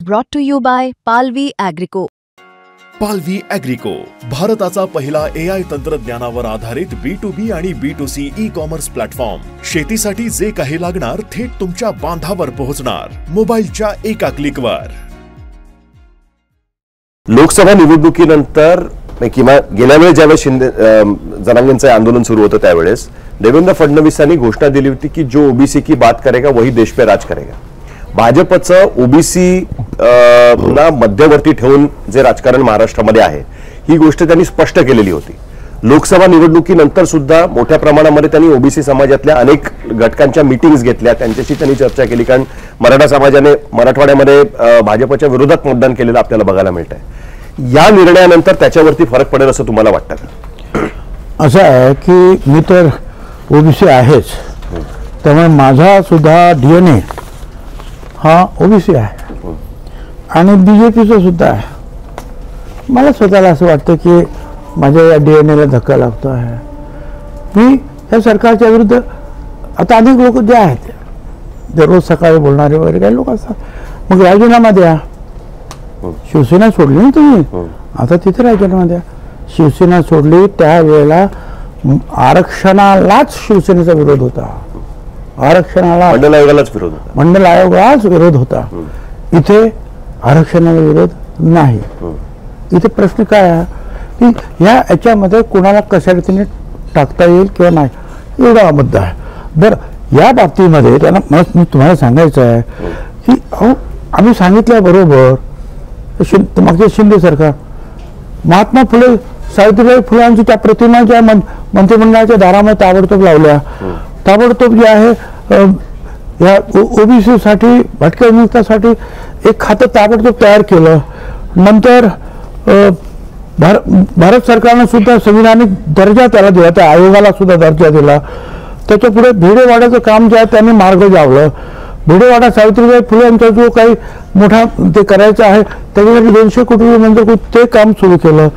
Brought to you by Palvi Agrico. पालवी ॲग्रिको, भारताचा पहिला AI तंत्रज्ञानावर आधारित B2B आणि B2C ई-कॉमर्स प्लॅटफॉर्म. शेतीसाठी जे काही लागणार थेट तुमच्या बांधावर पोहोचणार, मोबाईलच्या एका क्लिकवर. लोकसभा निवडणुकीनंतर किंवा गेल्या वेळेस ज्यावेळेस जनांगेंचं आंदोलन सुरू होतं त्यावेळेस देवेंद्र फडणवीसांनी घोषणा दिली होती की जो ओबीसी की बात करेगा वही देश पे राज करेगा. भाजपचं ओबीसी ना मध्यवर्ती ठेवून जे राजकारण महाराष्ट्रामध्ये आहे ही गोष्ट त्यांनी स्पष्ट केलेली होती. लोकसभा निवडणुकीनंतर सुद्धा मोठ्या प्रमाणामध्ये त्यांनी ओबीसी समाजातल्या अनेक घटकांच्या मीटिंग्स घेतल्या, त्यांच्याशी त्यांनी चर्चा केली. कारण मराठा समाजाने मराठवाड्यामध्ये भाजपच्या विरोधात मतदान केलेलं आपल्याला बघायला मिळत आहे. या निर्णयानंतर त्याच्यावरती फरक पडेल असं तुम्हाला वाटतं का? असं आहे की मी तर ओबीसी आहेच, त्यामुळे माझा सुद्धा DNA हा ओबीसी आहे आणि बीजेपीचा सुद्धा आहे. मला स्वतःला असं वाटतं की माझ्या या DNAला धक्का लागतो आहे. मी या सरकारच्या विरुद्ध आता अनेक लोक जे आहेत दररोज सकाळी बोलणारे वगैरे काही लोक असतात, मग राजीनामा द्या. शिवसेना सोडली ना तुम्ही, आता तिथे राजीनामा द्या. शिवसेना सोडली त्यावेळेला आरक्षणालाच शिवसेनेचा विरोध होता. आरक्षणाला मंडल आयोगालाच विरोध होता. मंडल आयोगालाच विरोध होता. इथे आरक्षणाला विरोध नाही. इथे प्रश्न काय आहे की याच्यामध्ये कोणाला कशा रीतीने टाकता येईल किंवा नाही एवढा मुद्दा आहे. बरं, या बाबतीमध्ये त्यांना मला तुम्हाला सांगायचं आहे की आम्ही सांगितल्याबरोबर मागच्या शिंदे सरकार महात्मा फुले सावित्रीबाई फुलांची त्या प्रतिमा ज्या मंत्रिमंडळाच्या दारामध्ये ताबडतोब लावल्या, ताबडतोब जे आहे या ओबीसी साठी भटक्या विमुक्तासाठी एक खातं ताबडतोब तयार केलं. नंतर भारत सरकारनं सुद्धा संविधानिक दर्जा त्याला दिला, त्या आयोगाला सुद्धा दर्जा दिला. त्याच्या पुढे भिडेवाड्याचं काम जे आहे त्यांनी मार्ग लावलं. भिडेवाडा सावित्रीबाई फुले यांचा जो काही मोठा ते करायचं आहे त्याच्यासाठी 200 कोटी मंजूर ते काम सुरू केलं.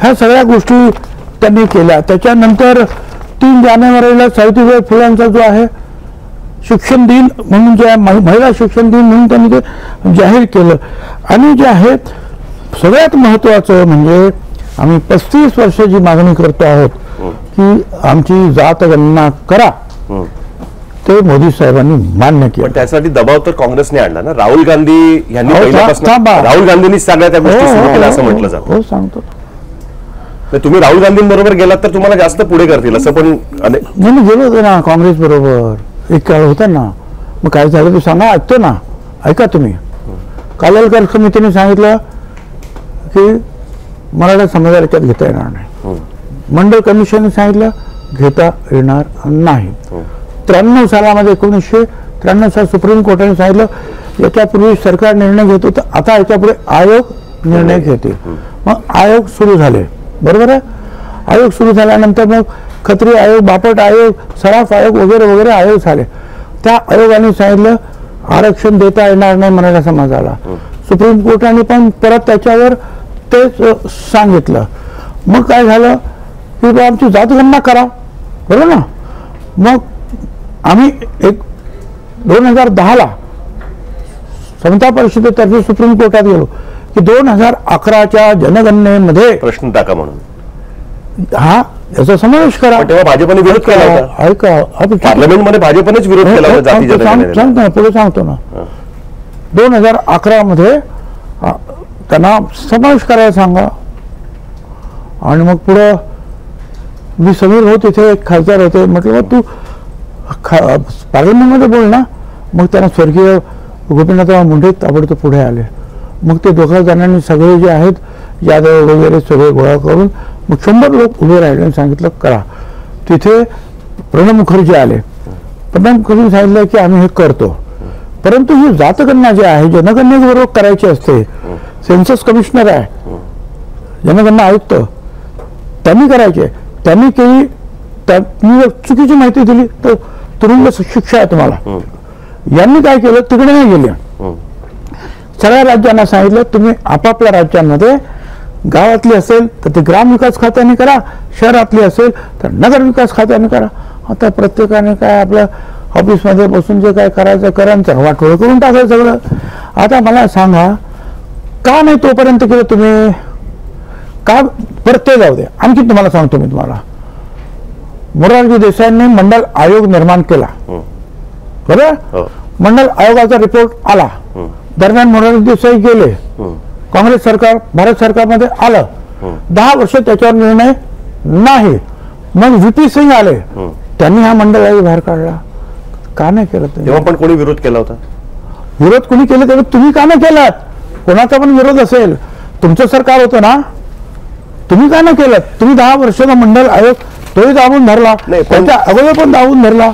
ह्या सगळ्या गोष्टी त्यांनी केल्या. त्याच्यानंतर 3 जानेवारीला सावित्रीबाई फुलांचा जो आहे शिक्षण दिन म्हणून जे आहे महिला शिक्षण दिन म्हणून त्यांनी ते जाहीर केलं. आणि जे आहे सगळ्यात महत्त्वाचं म्हणजे आम्ही 35 वर्षाची मागणी करतो आहोत की आमची जात गणना करा, ते मोदी साहेबांनी मान्य केलं. त्यासाठी दबाव तर काँग्रेसने आणला ना. राहुल गांधी यांनी राहुल गांधींनी सगळ्या त्या गोष्टी सुरू केल्या असं म्हटलं जातं. हो, सांगतो. तुम्ही राहुल गांधींबरोबर गेलात तर तुम्हाला जास्त पुढे करतील असं पण मी गेलो होतो ना काँग्रेस बरोबर, एक काळ होता ना. मग काय झालं ते सांगा, ऐकतो ना, ऐका तुम्ही. कालेलकर समितीने सांगितलं की मराठा समाजाला याच्यात घेता येणार नाही. मंडळ कमिशनने सांगितलं घेता येणार नाही. 93 सालामध्ये 1993 साल सुप्रीम कोर्टाने सांगितलं याच्यापूर्वी सरकार निर्णय घेत होतं, आता याच्यापुढे आयोग निर्णय घेते. मग आयोग सुरू झाले, बरोबर आहे. आयोग सुरू झाल्यानंतर मग खत्री आयोग, बापट आयोग, सराफ आयोग वगैरे वगैरे आयोग झाले. त्या आयोगाने सांगितलं आरक्षण देता येणार नाही मराठा समाजाला. सुप्रीम कोर्टाने पण परत त्याच्यावर तेच सांगितलं. मग काय झालं की आमची जातगणना करा, बरोबर ना. मग आम्ही 2010ला समता परिषदेतर्फे सुप्रीम कोर्टात गेलो की 2011च्या जनगणनेमध्ये प्रश्न टाका म्हणून हा याचा समावेश करा. तेव्हा भाजपने विरोध केला होता. ऐका, पार्लमेंटमध्ये भाजपनेच विरोध केला होता जाती जनगणनेला. पुढे सांगतो ना. 2011 मध्ये त्यांना समावेश करायला सांगा. आणि मग पुढं मी समीर होत इथे एक खासदार होते, म्हटलं तू पार्लमेंटमध्ये बोल ना. मग त्यांना स्वर्गीय गोपीनाथराव मुंडे ताबडतोब पुढे आले. मग ते 2 जणांनी सगळे जे आहेत यादव वगैरे सगळे गोळा करून मग 100 लोक उभे राहिले आणि सांगितलं करा. तिथे प्रणब मुखर्जी आले. प्रणब मुखर्जी सांगितलं की आम्ही हे करतो, परंतु ही जातगणना जी आहे जनगणनेबरोबर करायची असते. सेन्सस कमिशनर आहे, जनगणना आयुक्त, त्यांनी करायचे. त्यांनी केली, त्यांनी चुकीची माहिती दिली तर तुरुंग शिक्षा आहे तुम्हाला. यांनी काय केलं, तिकडे नाही गेले. सगळ्या राज्यांना सांगितलं तुम्ही आपापल्या राज्यांमध्ये गावातली असेल तर ते ग्रामविकास खात्याने करा, शहरातली असेल तर नगर विकास खात्याने करा. आता प्रत्येकाने काय आपल्या ऑफिसमध्ये बसून जे काय करायचं करायचं वाटोळ करून टाकायचं सगळं. आता मला सांगा का नाही तोपर्यंत केलं तुम्ही? का परत ते जाऊ दे, आणखी तुम्हाला सांगतो मी तुम्हाला, मोरारजी देसाईंनी मंडल आयोग निर्माण केला, बरोबर? मंडल आयोगाचा रिपोर्ट आला, दरम्यान मोरारजी देसाई गेले, काँग्रेस सरकार भारत सरकारमध्ये आलं, 10 वर्ष त्याच्यावर निर्णय नाही. मग व्हीपी सिंग आले, त्यांनी हा मंडल आयोग बाहेर काढला. का नाही केलं तुम्ही? तेव्हा पण कोणी विरोध केला होता? विरोध कोणी केला तेव्हा तुम्ही का नाही केलात? कोणाचा पण विरोध असेल, तुमचं सरकार होतं ना, तुम्ही का नाही केलं? तुम्ही 10 वर्षाचा मंडल आयोग तोही दाबून धरला, त्याच्या अगोदर पण दाबून धरला.